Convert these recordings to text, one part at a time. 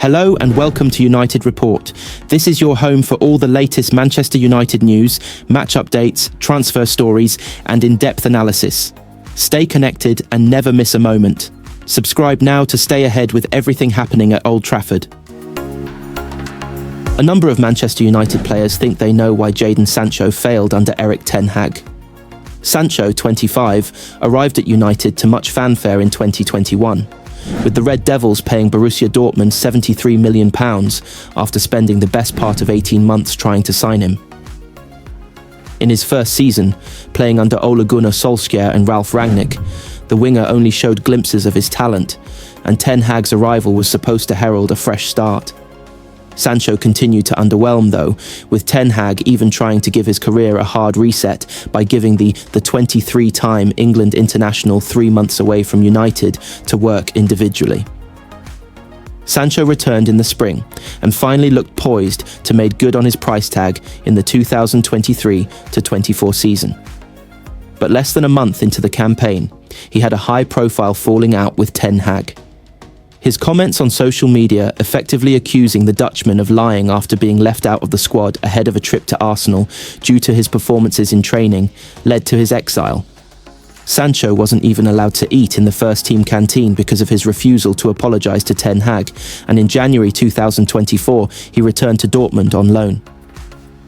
Hello and welcome to United Report. This is your home for all the latest Manchester United news, match updates, transfer stories, and in-depth analysis. Stay connected and never miss a moment. Subscribe now to stay ahead with everything happening at Old Trafford. A number of Manchester United players think they know why Jadon Sancho failed under Erik ten Hag. Sancho, 25, arrived at United to much fanfare in 2021. With the Red Devils paying Borussia Dortmund £73 million after spending the best part of 18 months trying to sign him. In his first season, playing under Ole Gunnar Solskjaer and Ralf Rangnick, the winger only showed glimpses of his talent, and Ten Hag's arrival was supposed to herald a fresh start. Sancho continued to underwhelm though, with Ten Hag even trying to give his career a hard reset by giving the 23-time England international 3 months away from United to work individually. Sancho returned in the spring and finally looked poised to make good on his price tag in the 2023-24 season. But less than a month into the campaign, he had a high-profile falling out with Ten Hag. His comments on social media effectively accusing the Dutchman of lying after being left out of the squad ahead of a trip to Arsenal due to his performances in training led to his exile. Sancho wasn't even allowed to eat in the first-team canteen because of his refusal to apologise to Ten Hag, and in January 2024 he returned to Dortmund on loan.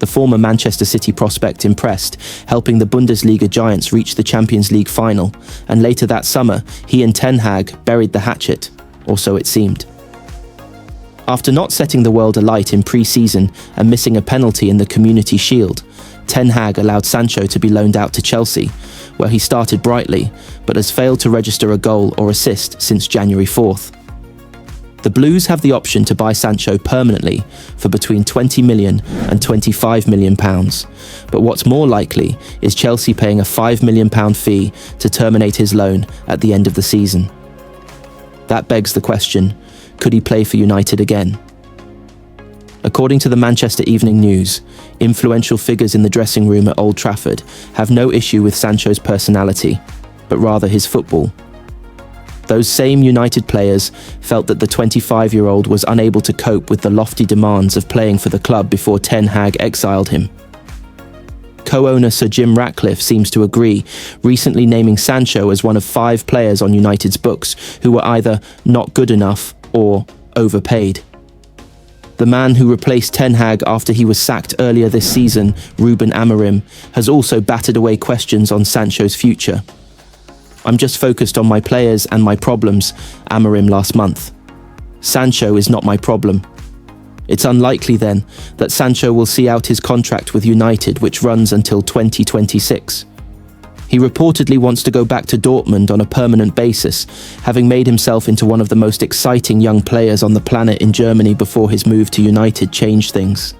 The former Manchester City prospect impressed, helping the Bundesliga giants reach the Champions League final, and later that summer he and Ten Hag buried the hatchet. Or so it seemed. After not setting the world alight in pre-season and missing a penalty in the Community Shield, Ten Hag allowed Sancho to be loaned out to Chelsea, where he started brightly, but has failed to register a goal or assist since January 4th. The Blues have the option to buy Sancho permanently for between £20 million and £25 million, but what's more likely is Chelsea paying a £5 million fee to terminate his loan at the end of the season. That begs the question, could he play for United again? According to the Manchester Evening News, influential figures in the dressing room at Old Trafford have no issue with Sancho's personality, but rather his football. Those same United players felt that the 25-year-old was unable to cope with the lofty demands of playing for the club before Ten Hag exiled him. Co-owner Sir Jim Ratcliffe seems to agree, recently naming Sancho as one of 5 players on United's books who were either not good enough or overpaid. The man who replaced Ten Hag after he was sacked earlier this season, Ruben Amorim, has also batted away questions on Sancho's future. "I'm just focused on my players and my problems," Amorim last month. "Sancho is not my problem." It's unlikely, then, that Sancho will see out his contract with United, which runs until 2026. He reportedly wants to go back to Dortmund on a permanent basis, having made himself into one of the most exciting young players on the planet in Germany before his move to United changed things.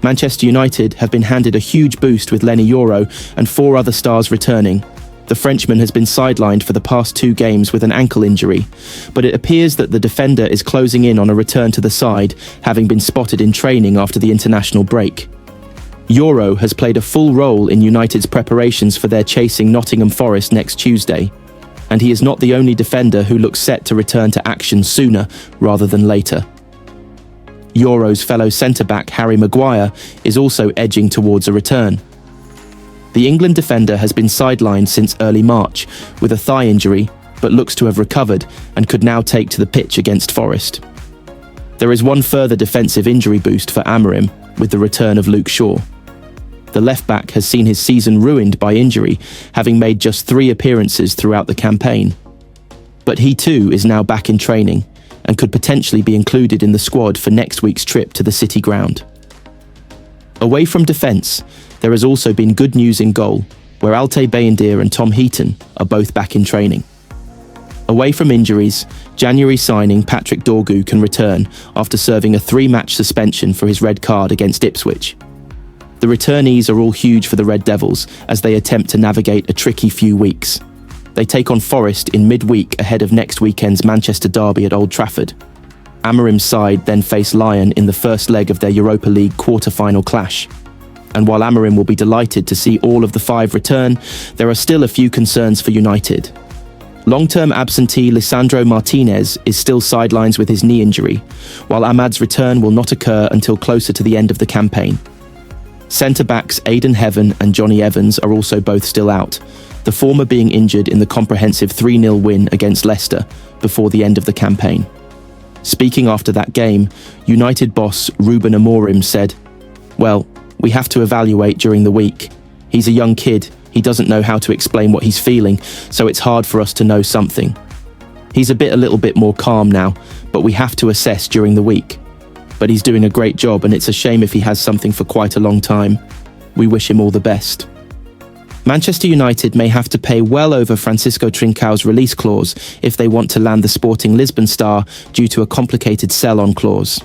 Manchester United have been handed a huge boost with Leny Yoro and 4 other stars returning. The Frenchman has been sidelined for the past 2 games with an ankle injury, but it appears that the defender is closing in on a return to the side, having been spotted in training after the international break. Yoro has played a full role in United's preparations for their chasing Nottingham Forest next Tuesday, and he is not the only defender who looks set to return to action sooner rather than later. Yoro's fellow centre-back Harry Maguire is also edging towards a return. The England defender has been sidelined since early March with a thigh injury, but looks to have recovered and could now take to the pitch against Forest. There is one further defensive injury boost for Amorim with the return of Luke Shaw. The left-back has seen his season ruined by injury, having made just 3 appearances throughout the campaign. But he too is now back in training and could potentially be included in the squad for next week's trip to the City ground. Away from defence, there has also been good news in goal, where Altay Bayindir and Tom Heaton are both back in training. Away from injuries, January signing Patrick Dorgu can return after serving a 3-match suspension for his red card against Ipswich. The returnees are all huge for the Red Devils as they attempt to navigate a tricky few weeks. They take on Forest in midweek ahead of next weekend's Manchester derby at Old Trafford. Amorim's side then face Lyon in the first leg of their Europa League quarter-final clash. And while Amorim will be delighted to see all of the 5 return, there are still a few concerns for United. Long-term absentee Lisandro Martinez is still sidelines with his knee injury, while Ahmad's return will not occur until closer to the end of the campaign. Centre-backs Aidan Heaven and Johnny Evans are also both still out, the former being injured in the comprehensive 3-0 win against Leicester before the end of the campaign. Speaking after that game, United boss Ruben Amorim said, "Well, we have to evaluate during the week. He's a young kid. He doesn't know how to explain what he's feeling, so it's hard for us to know something. He's a little bit more calm now, but we have to assess during the week. But he's doing a great job, and it's a shame if he has something for quite a long time. We wish him all the best." Manchester United may have to pay well over Francisco Trincão's release clause if they want to land the Sporting Lisbon star due to a complicated sell-on clause.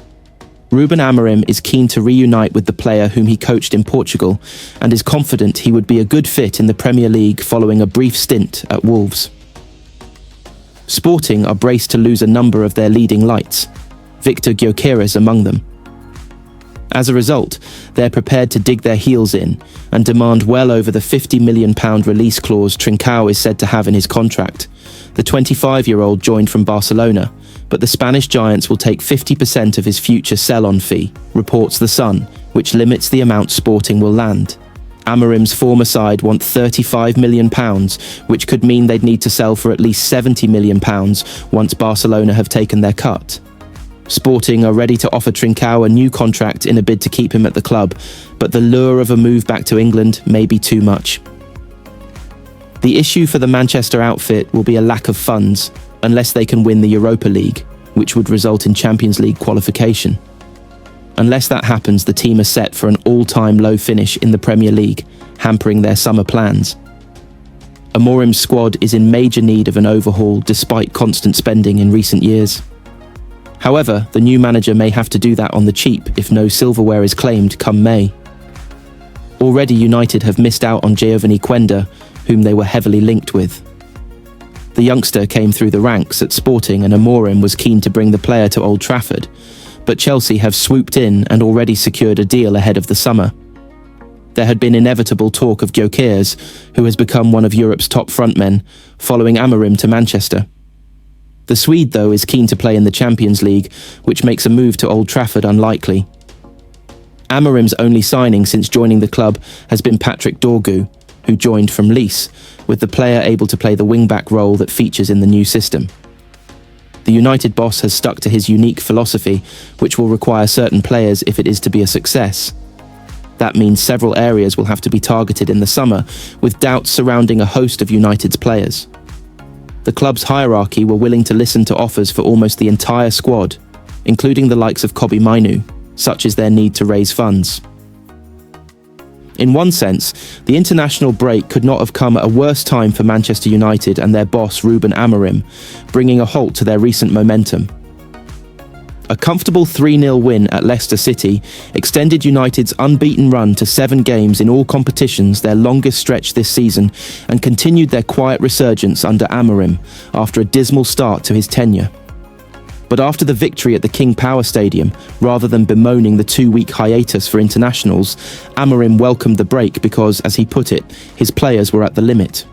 Ruben Amorim is keen to reunite with the player whom he coached in Portugal and is confident he would be a good fit in the Premier League following a brief stint at Wolves. Sporting are braced to lose a number of their leading lights, Victor Gyökeres among them. As a result, they're prepared to dig their heels in and demand well over the £50 million release clause Trincão is said to have in his contract. The 25-year-old joined from Barcelona, but the Spanish giants will take 50% of his future sell-on fee, reports The Sun, which limits the amount Sporting will land. Amorim's former side want £35 million, which could mean they'd need to sell for at least £70 million once Barcelona have taken their cut. Sporting are ready to offer Trincão a new contract in a bid to keep him at the club, but the lure of a move back to England may be too much. The issue for the Manchester outfit will be a lack of funds, unless they can win the Europa League, which would result in Champions League qualification. Unless that happens, the team are set for an all-time low finish in the Premier League, hampering their summer plans. Amorim's squad is in major need of an overhaul despite constant spending in recent years. However, the new manager may have to do that on the cheap if no silverware is claimed come May. Already United have missed out on Giovanni Quenda, whom they were heavily linked with. The youngster came through the ranks at Sporting and Amorim was keen to bring the player to Old Trafford, but Chelsea have swooped in and already secured a deal ahead of the summer. There had been inevitable talk of Gyökeres, who has become one of Europe's top frontmen, following Amorim to Manchester. The Swede, though, is keen to play in the Champions League, which makes a move to Old Trafford unlikely. Amorim's only signing since joining the club has been Patrick Dorgu, who joined from Lille, with the player able to play the wing-back role that features in the new system. The United boss has stuck to his unique philosophy, which will require certain players if it is to be a success. That means several areas will have to be targeted in the summer, with doubts surrounding a host of United's players. The club's hierarchy were willing to listen to offers for almost the entire squad, including the likes of Kobbie Mainoo, such as their need to raise funds. In one sense, the international break could not have come at a worse time for Manchester United and their boss Ruben Amorim, bringing a halt to their recent momentum. A comfortable 3-0 win at Leicester City extended United's unbeaten run to 7 games in all competitions, their longest stretch this season, and continued their quiet resurgence under Amorim after a dismal start to his tenure. But after the victory at the King Power Stadium, rather than bemoaning the 2-week hiatus for internationals, Amorim welcomed the break because, as he put it, his players were at the limit.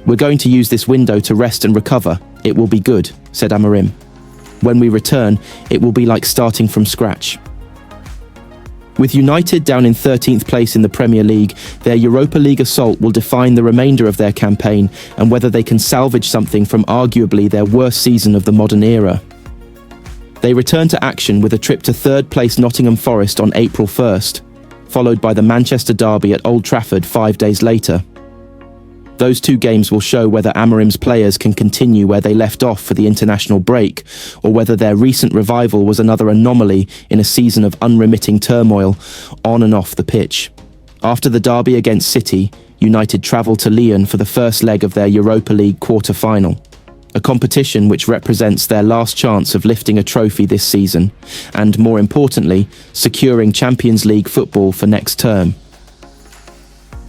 "We're going to use this window to rest and recover. It will be good," said Amorim. "When we return, it will be like starting from scratch." With United down in 13th place in the Premier League, their Europa League assault will define the remainder of their campaign and whether they can salvage something from arguably their worst season of the modern era. They return to action with a trip to third-place Nottingham Forest on April 1st, followed by the Manchester derby at Old Trafford 5 days later. Those 2 games will show whether Amorim's players can continue where they left off for the international break, or whether their recent revival was another anomaly in a season of unremitting turmoil on and off the pitch. After the derby against City, United travel to Lyon for the first leg of their Europa League quarter-final, a competition which represents their last chance of lifting a trophy this season, and more importantly, securing Champions League football for next term.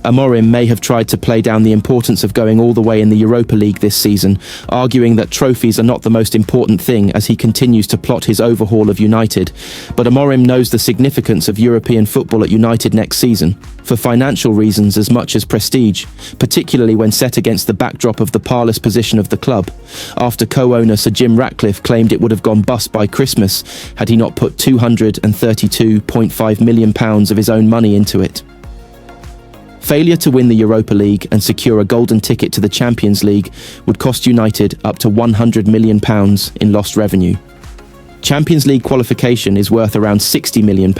Amorim may have tried to play down the importance of going all the way in the Europa League this season, arguing that trophies are not the most important thing as he continues to plot his overhaul of United. But Amorim knows the significance of European football at United next season, for financial reasons as much as prestige, particularly when set against the backdrop of the parlous position of the club, after co-owner Sir Jim Ratcliffe claimed it would have gone bust by Christmas had he not put £232.5 million of his own money into it. Failure to win the Europa League and secure a golden ticket to the Champions League would cost United up to £100 million in lost revenue. Champions League qualification is worth around £60 million,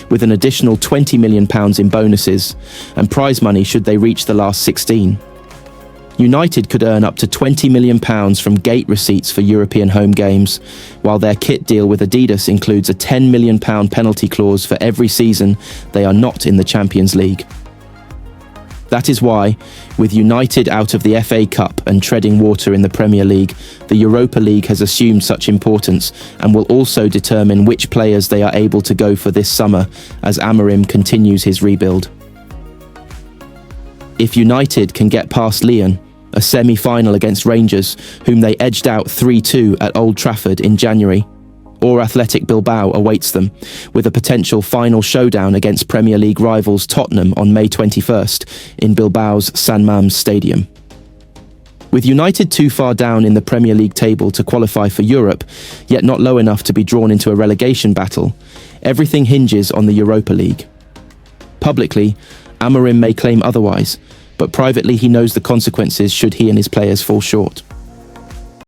with an additional £20 million in bonuses and prize money should they reach the last 16. United could earn up to £20 million from gate receipts for European home games, while their kit deal with Adidas includes a £10 million penalty clause for every season they are not in the Champions League. That is why, with United out of the FA Cup and treading water in the Premier League, the Europa League has assumed such importance and will also determine which players they are able to go for this summer as Amorim continues his rebuild. If United can get past Lyon, a semi-final against Rangers, whom they edged out 3-2 at Old Trafford in January, or Athletic Bilbao awaits them, with a potential final showdown against Premier League rivals Tottenham on May 21st in Bilbao's San Mamés Stadium. With United too far down in the Premier League table to qualify for Europe, yet not low enough to be drawn into a relegation battle, everything hinges on the Europa League. Publicly, Amorim may claim otherwise, but privately he knows the consequences should he and his players fall short.